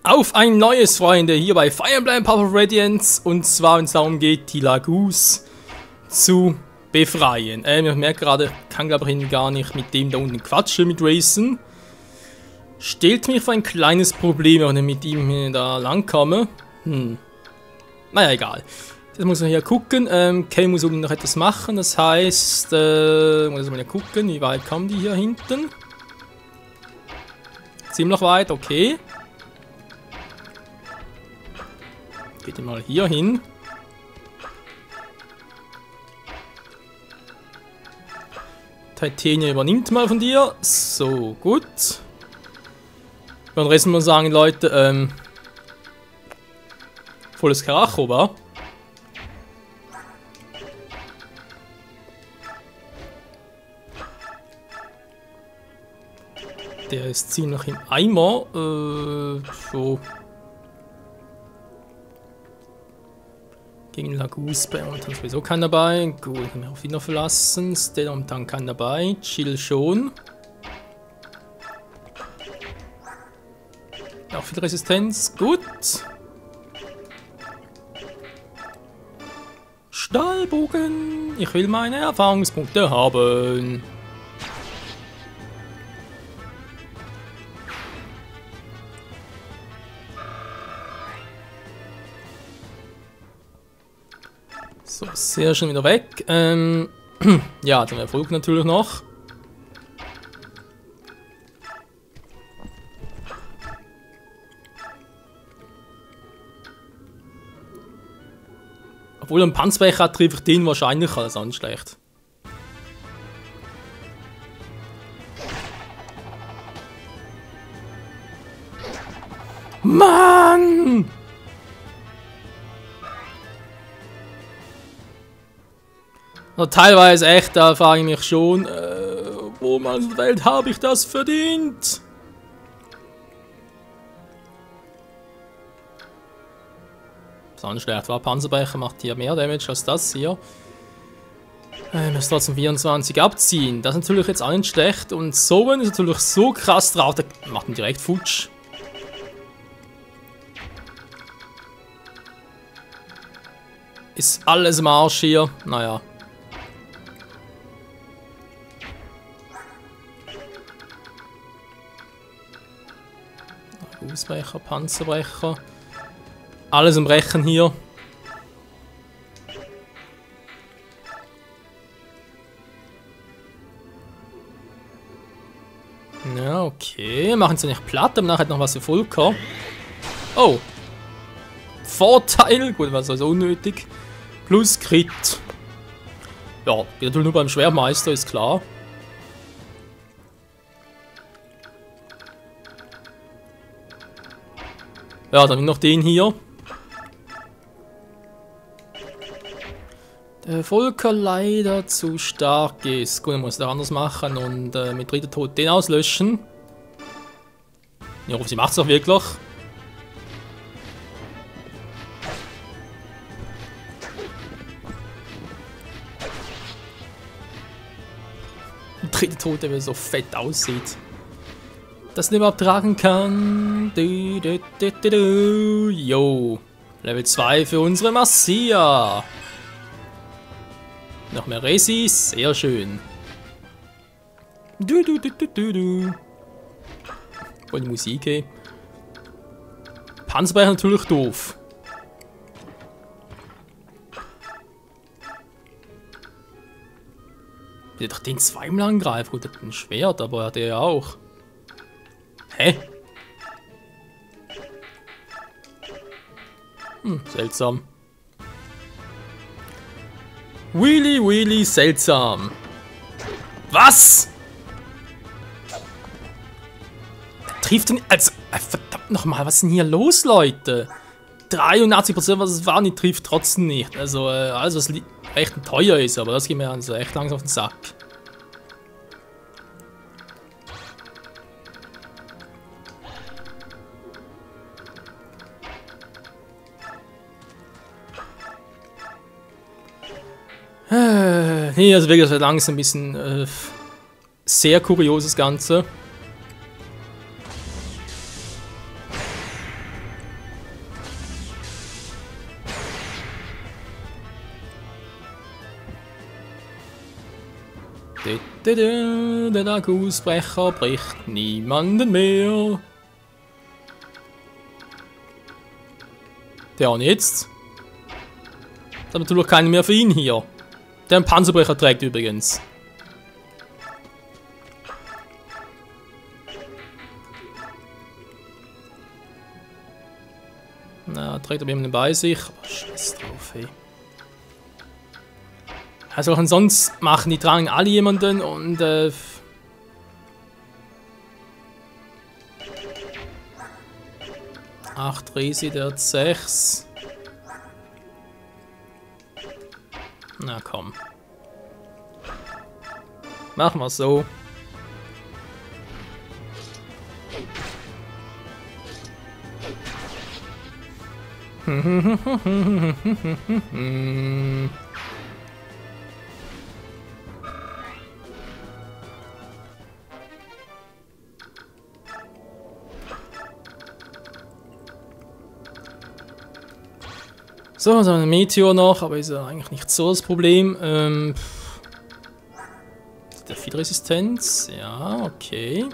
Auf ein neues, Freunde, hier bei Fire Emblem Path of Radiance. Und zwar, wenn es darum geht, die Laguz zu befreien. Ich merke gerade, kann glaube ich gar nicht mit dem da unten quatschen, mit Rayson. Stellt mich vor ein kleines Problem, wenn ich mit ihm da lang komme. Naja, egal. Jetzt muss man hier gucken. Kay muss unten noch etwas machen, das heißt, muss man ja gucken, wie weit kommen die hier hinten. Ziemlich weit, okay. Geht mal hier hin. Titania übernimmt mal von dir. So, gut. Dann Rest muss man sagen, Leute, volles Karacho, wa? Der ist ziemlich im Eimer. So. Gegen Laguz bei uns haben sowieso keinen dabei. Gut, können wir auf ihn noch verlassen. Stella und dann keinen dabei. Chill schon. Auch viel Resistenz. Gut. Stahlbogen. Ich will meine Erfahrungspunkte haben. So, sehr schön wieder weg. Ja, dann Erfolg natürlich noch. Obwohl er einen Panzerbecher hat, treffe ich den wahrscheinlich als sonst schlecht. Mann! Also teilweise echt, da frage ich mich schon, wo in der Welt habe ich das verdient? Sonst schlecht war Panzerbecher, macht hier mehr Damage als das hier. Ich muss trotzdem 24 abziehen. Das ist natürlich jetzt auch nicht schlecht. Und so ist natürlich so krass drauf, der macht ihn direkt futsch. Ist alles im Arsch hier. Naja. Ausbrecher, Panzerbrecher. Alles im Brechen hier. Ja, okay. Machen sie nicht platt, aber nachher noch was für Volker. Oh. Vorteil. Gut, was also unnötig. Plus Crit. Ja, geht natürlich nur beim Schwermeister, ist klar. Ja, dann noch den hier. Der Volker leider zu stark ist. Gut, dann muss er anders machen und mit dritter Tod den auslöschen. Ich hoffe, sie macht es auch wirklich. Und dritter Tod, der so fett aussieht. Das nicht überhaupt tragen kann. Jo. Level 2 für unsere Marcia. Noch mehr Resis. Sehr schön. Voll die Musik, ey. Panzerbecher natürlich doof. Ich hätte doch den zweimal angreifen. Gut, der hat ein Schwert, aber hat er ja auch. Hä? Seltsam. Really seltsam. Was? Der trifft ihn. Also, verdammt nochmal, was ist denn hier los, Leute? 83%, was es war, die trifft trotzdem nicht. Also, alles, was recht teuer ist, aber das geht mir also echt langsam auf den Sack. Nee, also wirklich, das wird langsam ein bisschen sehr kurioses Ganze. Der Lagus-Brecher bricht niemanden mehr. Der und jetzt? Da hat natürlich keinen mehr für ihn hier. Der einen Panzerbrecher trägt übrigens. Na, trägt aber jemanden bei sich. Aber scheiß drauf, hey. Was soll ich denn sonst machen? Die tragen alle jemanden und 8 Resi, der hat 6. Na komm. Machen wir so. So, so ein Meteor noch, aber ist ja eigentlich nicht so das Problem. Der viel Resistenz, ja, okay.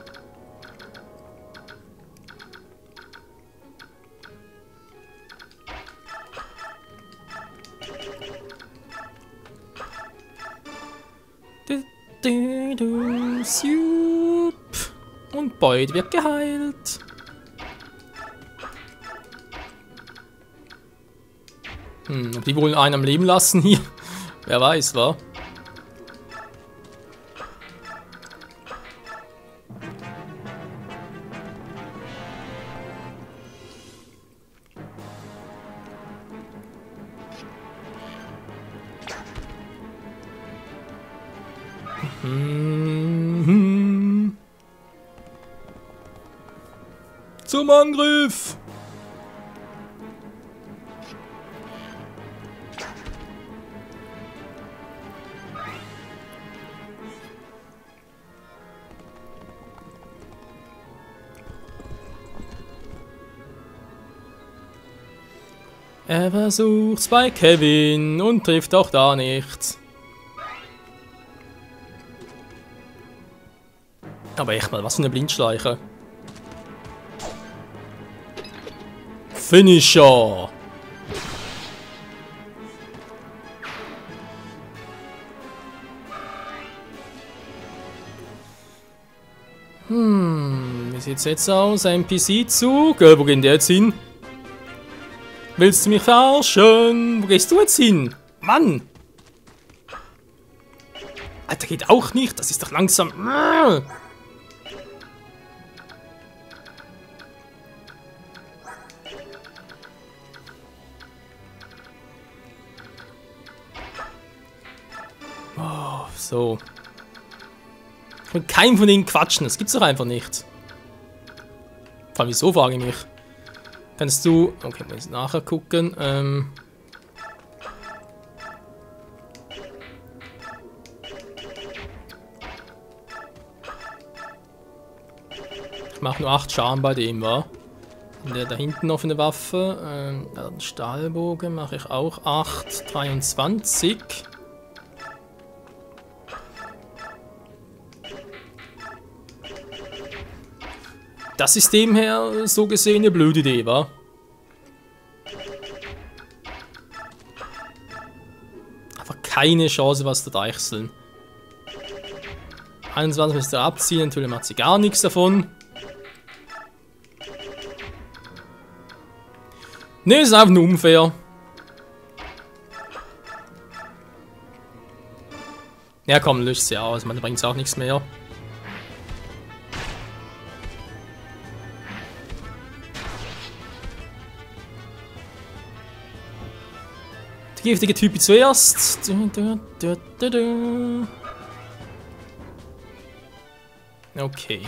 Und Boyd wird geheilt. Ob die wohl einen am Leben lassen hier? Wer weiß, wa? Zum Angriff! Er versucht's bei Kevin und trifft auch da nichts. Aber echt mal, was für eine Blindschleiche. Finisher! Wie sieht's jetzt aus? NPC-Zug? Wo geht der jetzt hin? Willst du mich verarschen? Wo gehst du jetzt hin? Mann! Alter, geht auch nicht. Das ist doch langsam. Oh, so. Ich will keinen von denen quatschen. Das gibt's doch einfach nicht. Vor allem, wieso, frage ich mich. Kannst du... Okay, muss ich nachher gucken. Ich mache nur 8 Schaden bei dem, wa? Und der da hinten noch eine Waffe. Den Stahlbogen mache ich auch 8, 23. Das ist dem her so gesehen eine blöde Idee, wa? Aber keine Chance, was zu deichseln. 21 müsste er abziehen, natürlich macht sie gar nichts davon. Ne, ist einfach nur unfair. Ja komm, löscht sie aus, man bringt auch nichts mehr. Der giftige Typ zuerst. Okay.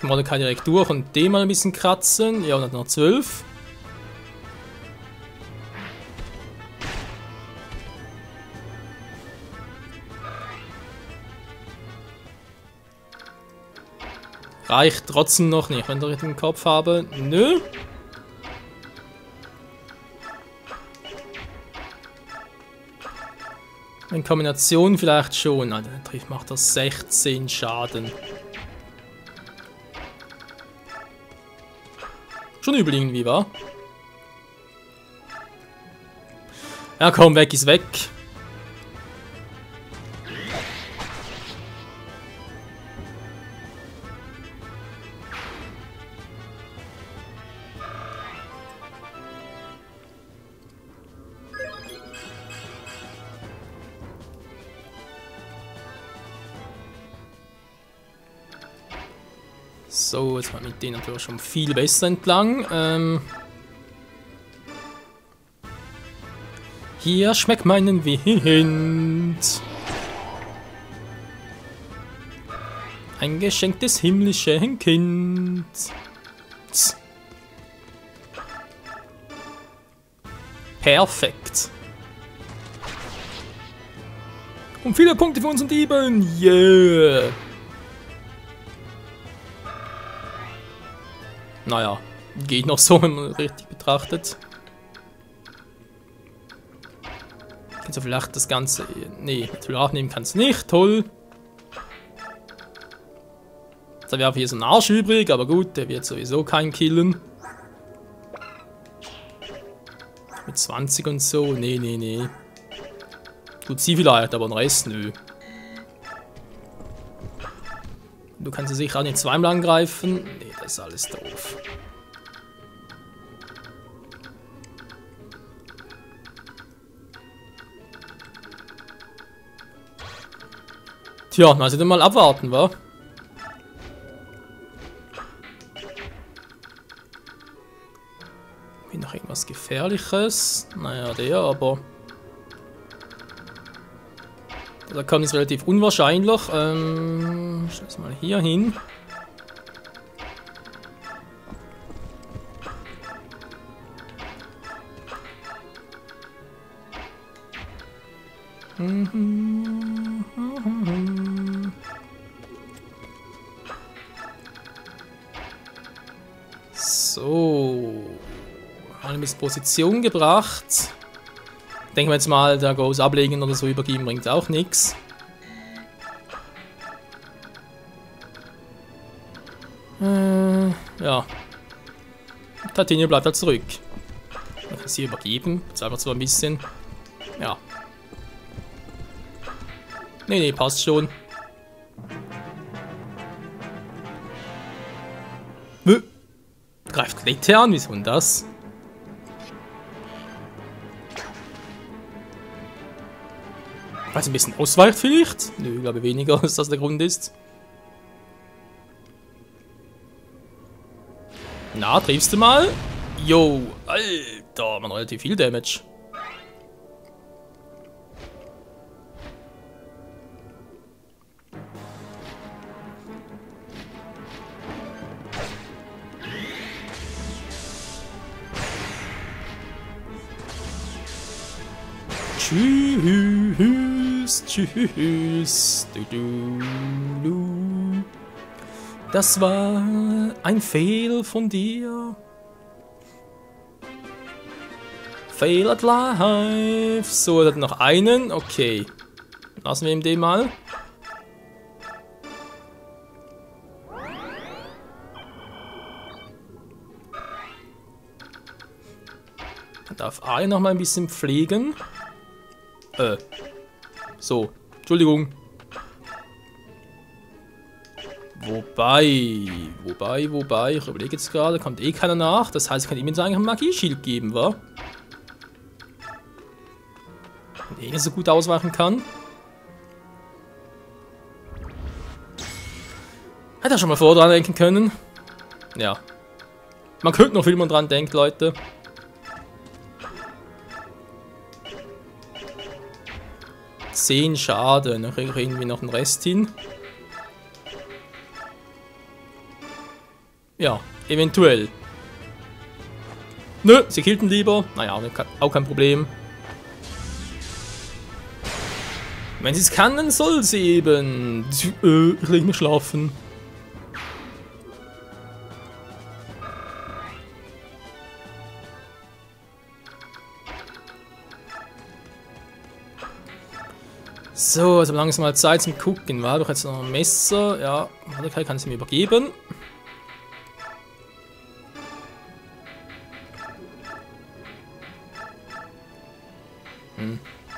Mordecai direkt durch und den mal ein bisschen kratzen. Ja, und hat noch 12. Reicht trotzdem noch nicht, wenn ich den Kopf habe. Nö. In Kombination vielleicht schon. Na, der trifft macht das 16 Schaden. Schon übel irgendwie, wa? Ja komm, weg ist weg. So, jetzt mal mit denen natürlich schon viel besser entlang. Hier schmeckt meinen Wind. Ein Geschenk des himmlischen Kindes. Perfekt. Und viele Punkte für unseren Dieben. Yeah. Naja, geht noch so, wenn man richtig betrachtet. Kannst du vielleicht das Ganze... Nee, natürlich aufnehmen kannst du nicht. Toll. Da wäre hier so ein Arsch übrig, aber gut, der wird sowieso keinen killen. Mit 20 und so. Nee, nee, nee. Gut, sie vielleicht, aber den Rest, nö. Du kannst sie sicher auch nicht zweimal angreifen. Nee, das ist alles doof. Tja, also dann mal abwarten, wa? Wie noch irgendwas Gefährliches? Naja, der, aber... Da kommt es relativ unwahrscheinlich. Ich schau mal hier hin. So. Eine bis Position gebracht. Denken wir jetzt mal, der Goes ablegen oder so übergeben bringt auch nichts. Ja. Titania bleibt halt zurück. Man kann sie übergeben. Jetzt einfach zwar ein bisschen. Ja. Nee, nee, passt schon. Greift Lette an, wieso denn das? Weil es ein bisschen ausweicht vielleicht? Nö, ich glaube weniger, dass das der Grund ist. Na, triffst du mal? Jo, Alter, man relativ viel Damage. Tschüss, tschüss. Das war ein Fail von dir. Fail at life. So, er hat noch einen. Okay. Lassen wir ihm den mal. Er darf Ari noch mal ein bisschen pflegen. So, Entschuldigung. Wobei, ich überlege jetzt gerade, kommt eh keiner nach. Das heißt, ich kann ihm jetzt eigentlich ein Magieschild geben, wa? Wenn er nicht so gut ausweichen kann. Hätte er schon mal vorher dran denken können. Ja. Man könnte noch, wie man dran denkt, Leute. $10 Schaden, dann kriege ich irgendwie noch den Rest hin. Ja, eventuell. Nö, sie killten lieber. Naja, auch kein Problem. Wenn sie es kann, dann soll sie eben. Ich leg mich schlafen. So, also langsam mal Zeit zum Gucken. War doch jetzt noch ein Messer. Ja, Mordecai kann es mir übergeben.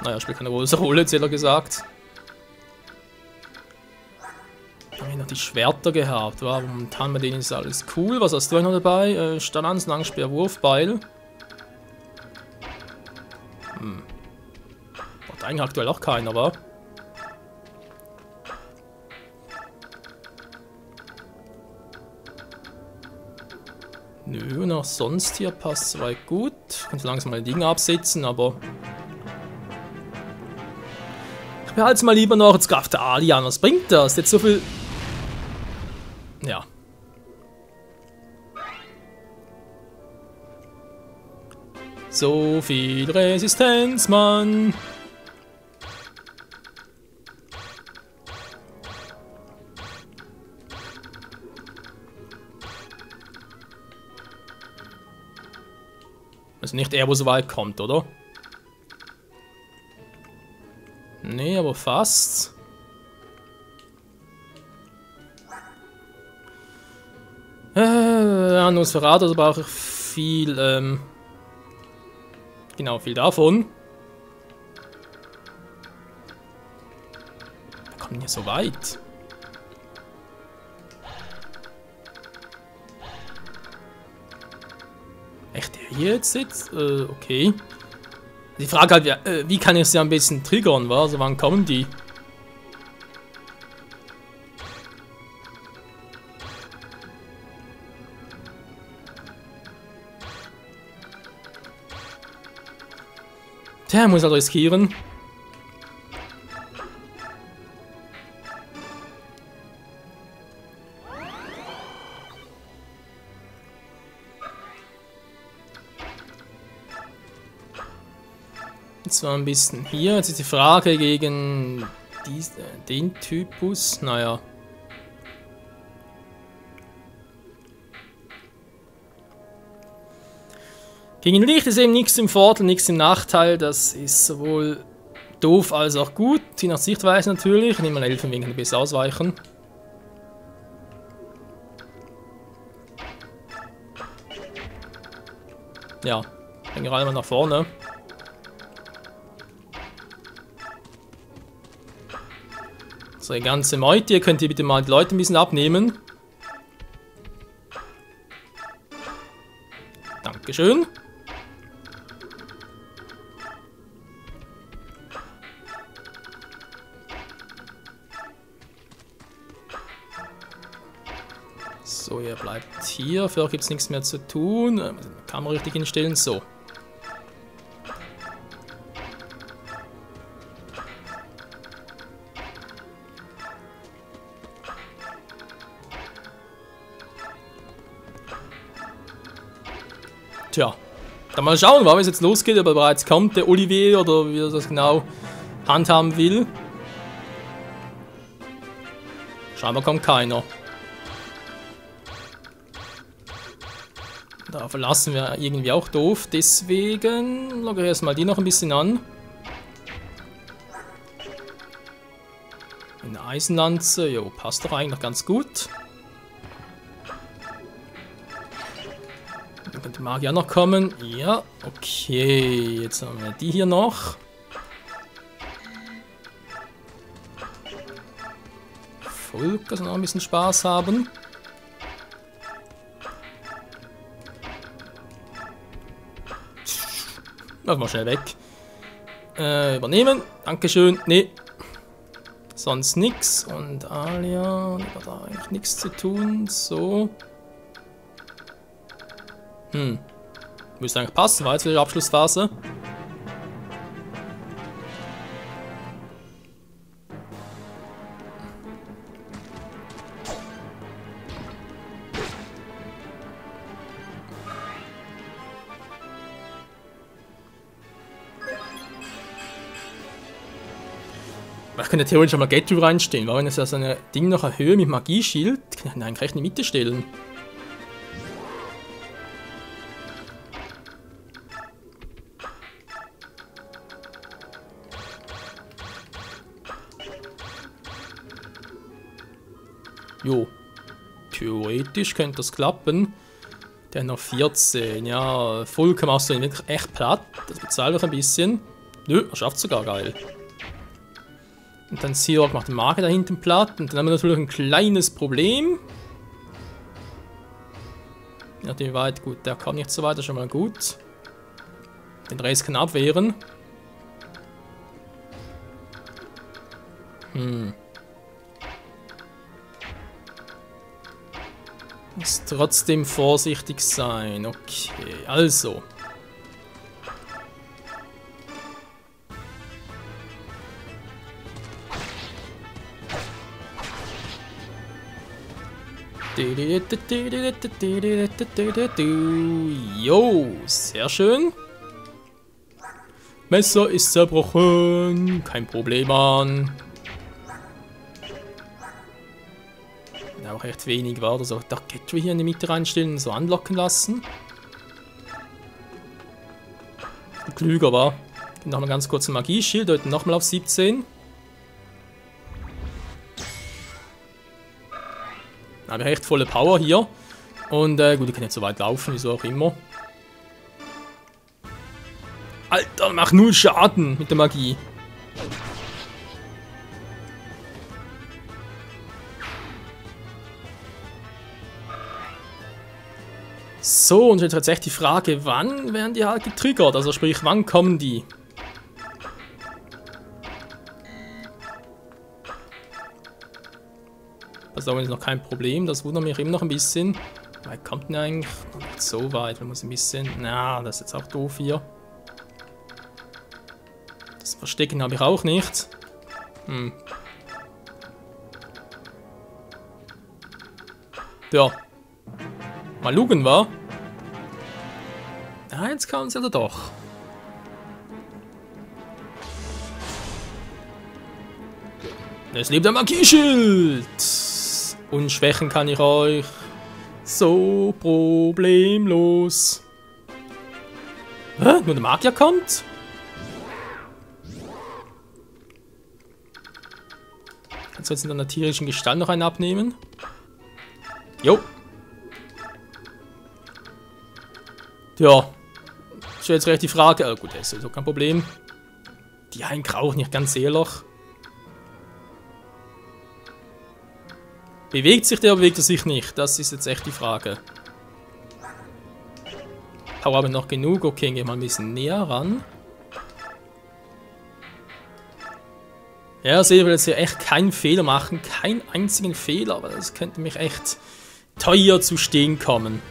Naja, spielt keine große Rolle, jetzt ehrlich gesagt. Da habe ich noch die Schwerter gehabt. Wow, momentan bei denen ist alles cool. Was hast du noch dabei? Stalanz, Langspeer, Wurfbeil. Hat eigentlich aktuell auch keiner, wa? Nö, und auch sonst hier passt soweit gut. Kannst langsam mal die Dinge absetzen, aber ich behalte es mal lieber noch. Jetzt greift der Ali an. Was bringt das? Jetzt so viel. Ja. So viel Resistenz, Mann. Also nicht er, wo so weit kommt, oder? Nee, aber fast. Nosferatu, also brauche ich viel, genau, viel davon. Wir kommen hier so weit. Echt, der hier jetzt sitzt? Okay. Die Frage halt, wie kann ich sie am besten triggern, wa? Also wann kommen die? Der muss halt riskieren. Jetzt war ein bisschen hier. Jetzt ist die Frage gegen den Typus. Naja. Gegen Licht ist eben nichts im Vorteil, nichts im Nachteil. Das ist sowohl doof als auch gut. Je nach Sichtweise natürlich. Ich nehme mal Elfenwinkel besser ausweichen. Ja, dann gerade mal nach vorne. So, die ganze Meute, ihr könnt ihr bitte mal die Leute ein bisschen abnehmen. Dankeschön. So, ihr bleibt hier. Für euch gibt es nichts mehr zu tun. Kamera richtig hinstellen. So. Tja, dann mal schauen, wie es jetzt losgeht, ob er bereits kommt, der Olivier, oder wie er das genau handhaben will. Scheinbar kommt keiner. Da verlassen wir irgendwie auch doof, deswegen logge ich erstmal die noch ein bisschen an. Eine Eisenlanze, jo, passt doch eigentlich ganz gut. Dann könnte Magier noch kommen. Ja, okay. Jetzt haben wir die hier noch. Volk, also noch ein bisschen Spaß haben. Lass mal schnell weg. Übernehmen. Dankeschön. Nee. Sonst nix. Und Alia, hat da eigentlich nichts zu tun. So. Müsste eigentlich passen, war jetzt wieder die Abschlussphase. Ich könnte theoretisch auch mal Get-To reinstellen, weil wenn es ja so ein Ding noch erhöhe mit Magieschild, kann ich eigentlich recht in die Mitte stellen. Jo. Theoretisch könnte das klappen. Der noch 14. Ja, Fulke machst du ihn wirklich echt platt. Das bezahlt doch ein bisschen. Nö, er schafft sogar, geil. Und dann Seahawk macht den Marke da hinten platt. Und dann haben wir natürlich ein kleines Problem. Ja, die weit gut, der kam nicht so weit, das ist schon mal gut. Den Rest kann abwehren. Muss trotzdem vorsichtig sein. Okay, also. Jo, sehr schön. Messer ist zerbrochen. Kein Problem an. Auch echt wenig war. Also da geht wir hier in die Mitte reinstellen und so anlocken lassen. Klüger war. Nochmal ganz kurz ein Magieschild. Heute nochmal auf 17. Da habe ich echt volle Power hier. Und gut, ich kann nicht so weit laufen, wieso auch immer. Alter, mach 0 Schaden mit der Magie. So, und jetzt tatsächlich die Frage, wann werden die halt getriggert? Also sprich, wann kommen die? Das ist aber noch kein Problem, das wundert mich immer noch ein bisschen. Weit kommt denn eigentlich? Nicht so weit, man muss ein bisschen... Na, das ist jetzt auch doof hier. Das Verstecken habe ich auch nicht. Ja. Mal lugen, wa? Ah, jetzt kann es ja doch. Es lebt der Magieschild! Und schwächen kann ich euch so problemlos. Hä? Nur der Magier kommt? Kannst du jetzt in einer tierischen Gestalt noch einen abnehmen? Jo. Ja. Das wäre jetzt recht die Frage. Oh, gut, das ist so kein Problem. Die einen Krauch nicht ganz ehrlich. Bewegt sich der oder bewegt er sich nicht? Das ist jetzt echt die Frage. Power habe ich noch genug. Okay, gehen wir mal ein bisschen näher ran. Ja, sehe, ich will jetzt hier echt keinen Fehler machen. Keinen einzigen Fehler, aber das könnte mich echt teuer zu stehen kommen.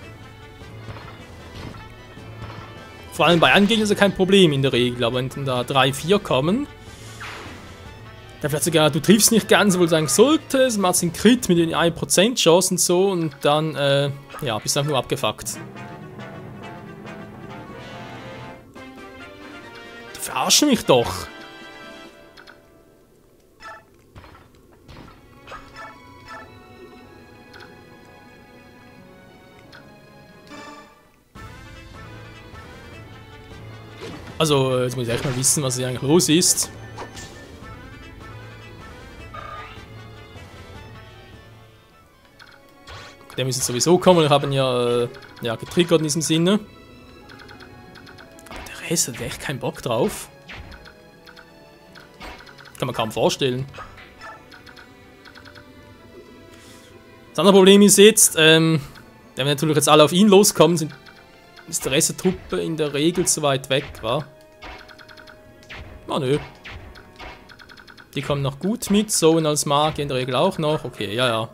Vor allem bei Angegner ist ja kein Problem in der Regel, aber wenn da 3, 4 kommen, dann vielleicht sogar, du triffst nicht ganz, obwohl du sagen solltest, machst den Crit mit den 1% Chance und so und dann, ja, bist du einfach nur abgefuckt. Du verarschst mich doch! Also, jetzt muss ich echt mal wissen, was hier eigentlich los ist. Der müsste sowieso kommen, wir haben ja, ja getriggert in diesem Sinne. Aber der Rest hat echt keinen Bock drauf. Kann man kaum vorstellen. Das andere Problem ist jetzt, wenn wir natürlich jetzt alle auf ihn loskommen, ist der Rest der Truppe in der Regel zu weit weg, wa? Ah, nö. Die kommen noch gut mit, so und als Magier in der Regel auch noch. Okay, ja, ja.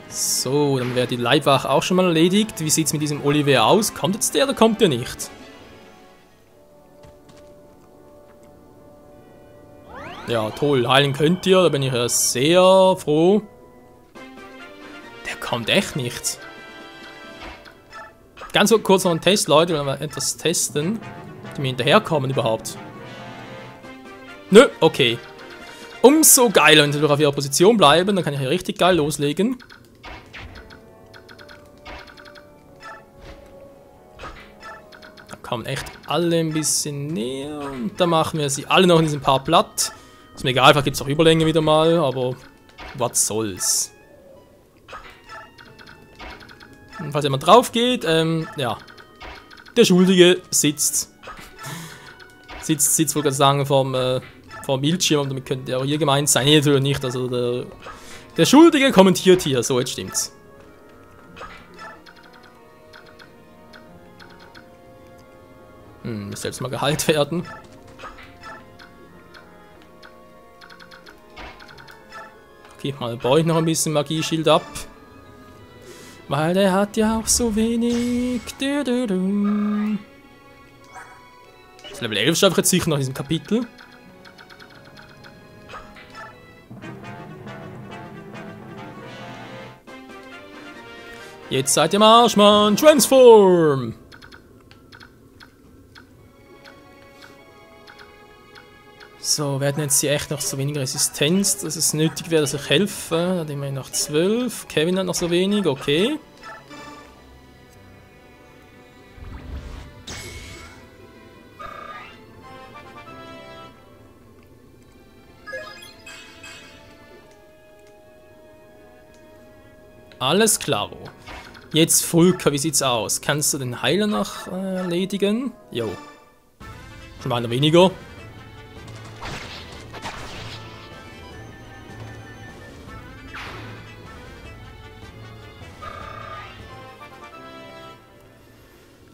So, dann wäre die Leibwache auch schon mal erledigt. Wie sieht es mit diesem Oliver aus? Kommt jetzt der oder kommt der nicht? Ja, toll. Heilen könnt ihr, da bin ich ja sehr froh. Der kommt echt nicht. Ganz kurz noch ein Test, Leute, wenn wir etwas testen, die mir hinterherkommen überhaupt. Nö, okay. Umso geiler, wenn sie doch auf ihrer Position bleiben, dann kann ich hier richtig geil loslegen. Da kommen echt alle ein bisschen näher und dann machen wir sie alle noch in diesem Paar platt. Ist mir egal, vielleicht gibt es auch Überlänge wieder mal, aber was soll's. Und falls jemand drauf geht, ja. Der Schuldige sitzt wohl gerade sagen, vom Bildschirm, und damit könnte er auch hier gemeint sein. Nee, natürlich nicht, also der Schuldige kommentiert hier, so, jetzt stimmt's. Muss selbst mal geheilt werden. Okay, mal baue ich noch ein bisschen Magieschild ab. Weil der hat ja auch so wenig. Das Level 11 schaffe ich jetzt sicher nach diesem Kapitel. Jetzt seid ihr Marsch, Mann! Transform! So, wir hatten jetzt hier echt noch so wenig Resistenz, dass es nötig wäre, dass ich helfe. Da hat immerhin noch 12. Kevin hat noch so wenig, okay. Alles klaro. Jetzt Fulka, wie sieht's aus? Kannst du den Heiler noch erledigen? Jo. Schon einer weniger.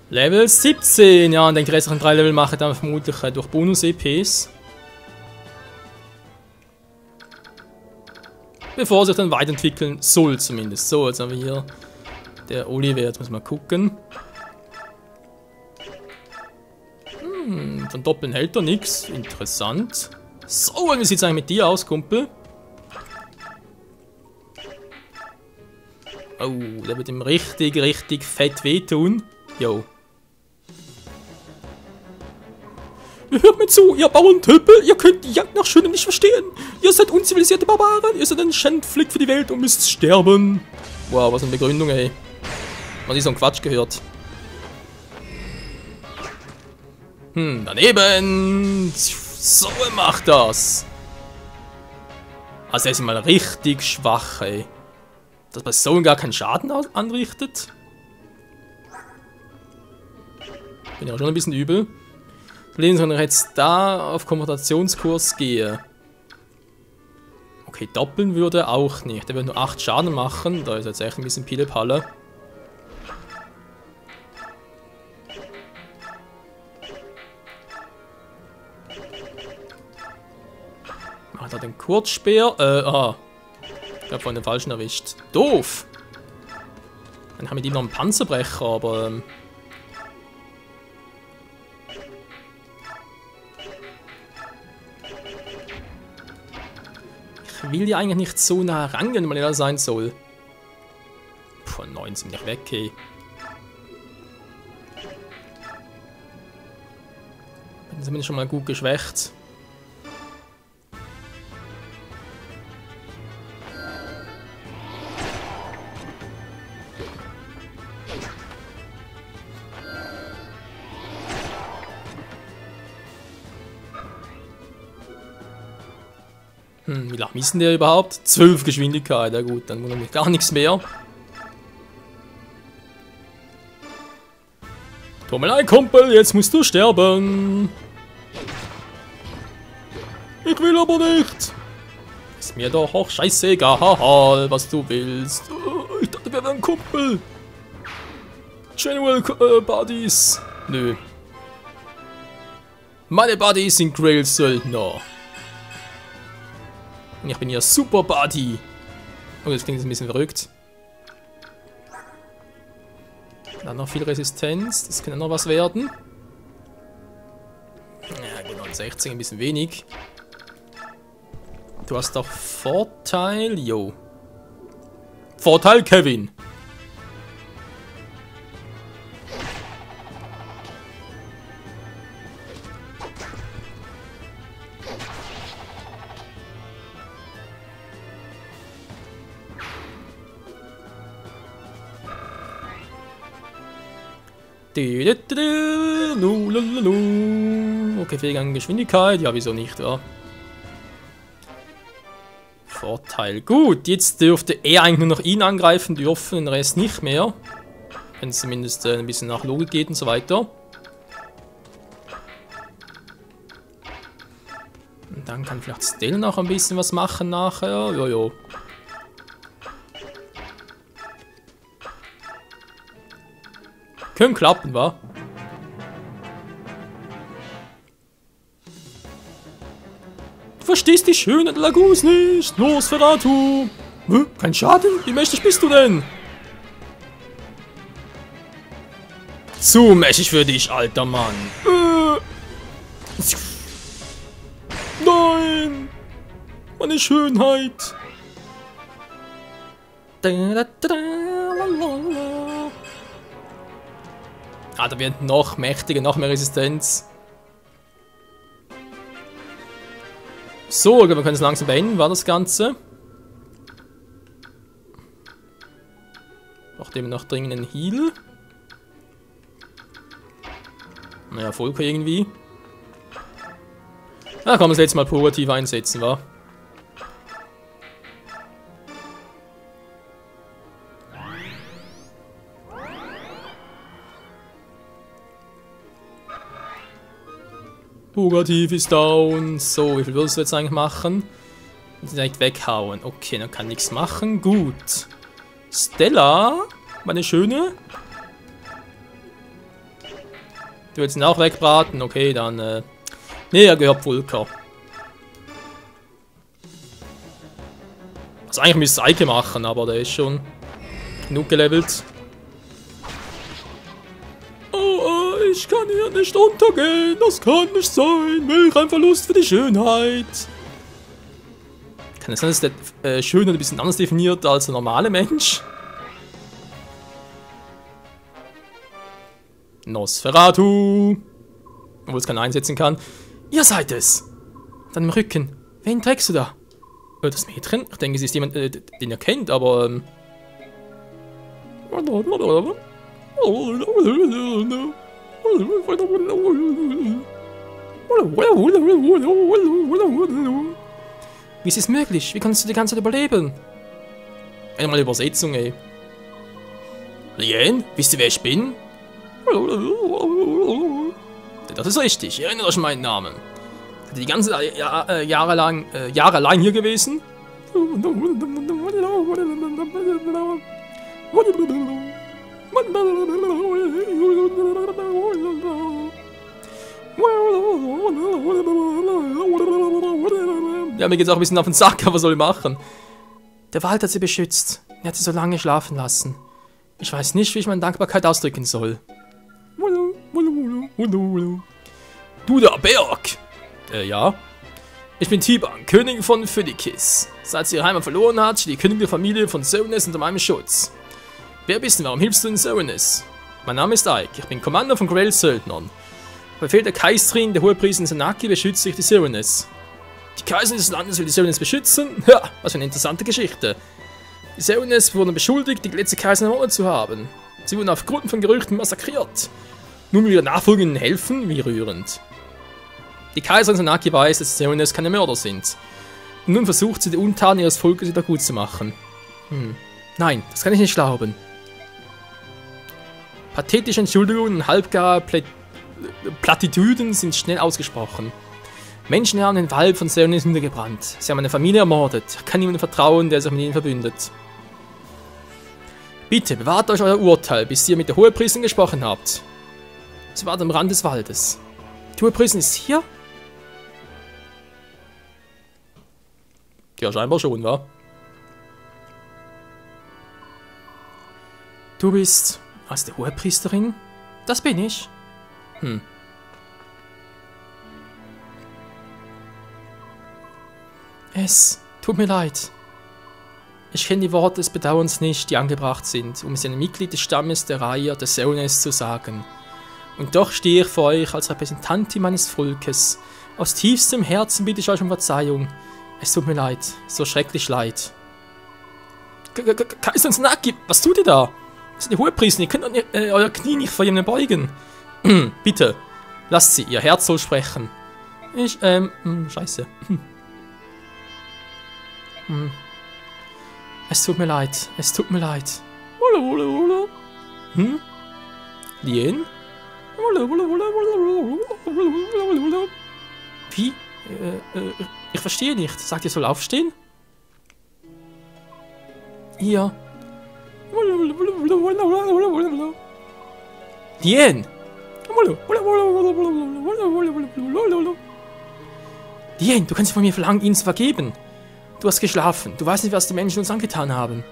Level 17. Ja, und den restlichen 3 Level mache ich dann vermutlich durch Bonus-EPs. Bevor sich dann weiterentwickeln soll zumindest. So, jetzt haben wir hier der Oliver, jetzt muss mal gucken. Von Doppeln hält er nichts. Interessant. So, wie sieht es eigentlich mit dir aus, Kumpel? Oh, der wird ihm richtig fett wehtun. Jo. Hört mir zu, ihr Bauerntöpel, ihr könnt die Jagd nach Schönem nicht verstehen. Ihr seid unzivilisierte Barbaren, ihr seid ein Schandfleck für die Welt und müsst sterben. Wow, was eine Begründung, ey. Man hat so einen Quatsch gehört. Daneben. So macht das. Also er ist mal richtig schwach, ey. Dass man so gar keinen Schaden anrichtet. Bin ja schon ein bisschen übel. Wenn ich jetzt da auf Konfrontationskurs gehe. Okay, doppeln würde auch nicht. Der würde nur 8 Schaden machen. Da ist jetzt echt ein bisschen Pillepalle. Macht er den Kurzspeer? Ich habe vorhin den falschen erwischt. Doof! Dann haben wir die noch einen Panzerbrecher, aber ich will ja eigentlich nicht so nah rangehen, wenn man ja sein soll. Puh, 9 sind nicht weg, ey. Bin zumindest schon mal gut geschwächt. Wie lang ist denn der überhaupt? 12 Geschwindigkeit, ja gut, dann wundert mich gar nichts mehr. Tut mir leid, Kumpel, jetzt musst du sterben. Ich will aber nicht. Ist mir doch auch scheißegal, was du willst. Ich dachte, wir wären Kumpel. General Buddies. Nö. Meine Buddies sind Grail-Söldner. Ich bin ja Super Buddy. Oh, das klingt ein bisschen verrückt. Dann noch viel Resistenz. Das kann ja noch was werden. Ja, genau, 16, ein bisschen wenig. Du hast doch Vorteil. Jo. Vorteil, Kevin. Okay, Fehlgang Geschwindigkeit. Ja, wieso nicht, ja. Vorteil. Gut, jetzt dürfte er eigentlich nur noch ihn angreifen dürfen, den Rest nicht mehr. Wenn es zumindest ein bisschen nach Logik geht und so weiter. Und dann kann vielleicht Stell noch ein bisschen was machen nachher. Jojo. Können klappen, wa? Du verstehst die Schöne der Lagus nicht. Los, Ferratu. Kein Schaden? Wie mächtig bist du denn? Zu mächtig für dich, alter Mann. Nein! Meine Schönheit! Ah, da wird noch mächtiger, noch mehr Resistenz. So, wir können es langsam beenden, war das Ganze. Braucht eben noch dringend einen Heal. Naja, Volker irgendwie. Da kann man es jetzt mal purativ einsetzen, wa? Purativ ist down. So, wie viel willst du jetzt eigentlich machen? Direkt weghauen. Okay, dann kann nichts machen. Gut. Stella, meine Schöne. Du willst ihn auch wegbraten? Okay, dann, ne, er gehört Volker. Also eigentlich müsste es Eike machen, aber der ist schon genug gelevelt. Oh, ich kann hier nicht untergehen. Das kann nicht sein. Welch ein Verlust für die Schönheit. Kann es sein, dass der Schöne ein bisschen anders definiert als der normale Mensch? Nosferatu. Obwohl es keinen einsetzen kann. Ihr seid es! Dann im Rücken. Wen trägst du da? Das Mädchen? Ich denke, sie ist jemand, den ihr kennt, aber... Wie ist es möglich? Wie kannst du die ganze Zeit überleben? Einmal Übersetzung, ey. Lien, wisst ihr, wer ich bin? Das ist richtig, ihr erinnert euch an meinen Namen. Die ganze Jahre lang hier gewesen. Ja, mir geht's auch ein bisschen auf den Sack, aber was soll ich machen? Der Wald hat sie beschützt. Er hat sie so lange schlafen lassen. Ich weiß nicht, wie ich meine Dankbarkeit ausdrücken soll. Du der Berg! Ja. Ich bin Tiban, Königin von Phoenikis. Seit sie ihre Heimat verloren hat, steht die königliche Familie von Serenes unter meinem Schutz. Wer bist du? Warum hilfst du in Serenes? Mein Name ist Ike. Ich bin Kommandeur von Grails Söldnern. Auf Befehl der Kaiserin, der Hohepriesterin Sanaki, beschütze ich die Serenes. Die Kaiserin des Landes will die Serenes beschützen? Ja, was für eine interessante Geschichte. Die Serenes wurden beschuldigt, die letzte Kaiserin ermordet zu haben. Sie wurden aufgrund von Gerüchten massakriert. Nun will ihre Nachfolgerinnen helfen? Wie rührend. Die Kaiserin Sanaki weiß, dass die Serenes keine Mörder sind. Und nun versucht sie, die Untaten ihres Volkes wieder gut zu machen. Nein, das kann ich nicht glauben. Pathetische Entschuldigungen und halbgar Plattitüden sind schnell ausgesprochen. Menschen haben den Wald von Serenes niedergebrannt. Sie haben eine Familie ermordet. Ich kann niemandem vertrauen, der sich mit ihnen verbündet. Bitte, bewahrt euch euer Urteil, bis ihr mit der Hohepriesterin gesprochen habt. Sie war am Rand des Waldes. Die Hohepriesterin ist hier? Ja, scheinbar schon, wa? Du bist... Was, die Hohepriesterin? Das bin ich. Es tut mir leid. Ich kenne die Worte des Bedauerns nicht, die angebracht sind, um es einem Mitglied des Stammes der Reihe des Serenes zu sagen. Und doch stehe ich vor euch als Repräsentantin meines Volkes. Aus tiefstem Herzen bitte ich euch um Verzeihung. Es tut mir leid, so schrecklich leid. Kaiserin Sanaki, was tut ihr da? Das sind die Hohepriester, ihr könnt euer Knie nicht vor ihnen beugen. Bitte, lasst sie, ihr Herz soll sprechen. Scheiße. Es tut mir leid, es tut mir leid. Lien? Wie? Ich verstehe nicht. Sagt ihr soll aufstehen? Hier. Lien! Lien, du kannst von mir verlangen, ihnen zu vergeben. Du hast geschlafen. Du weißt nicht, was die Menschen uns angetan haben.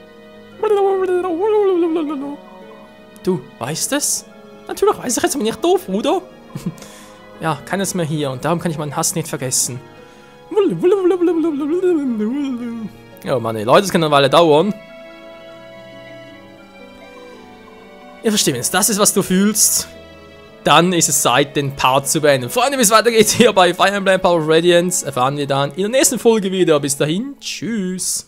Du weißt es? Natürlich weiß ich es, aber nicht doof, Bruder. Ja, keiner ist mehr hier und darum kann ich meinen Hass nicht vergessen. Ja, Mann, Leute, das kann eine Weile dauern. Ihr versteht, wenn es das ist, was du fühlst, dann ist es Zeit, den Part zu beenden. Freunde, wie es weitergeht hier bei Fire Emblem Power of Radiance, erfahren wir dann in der nächsten Folge wieder. Bis dahin, tschüss.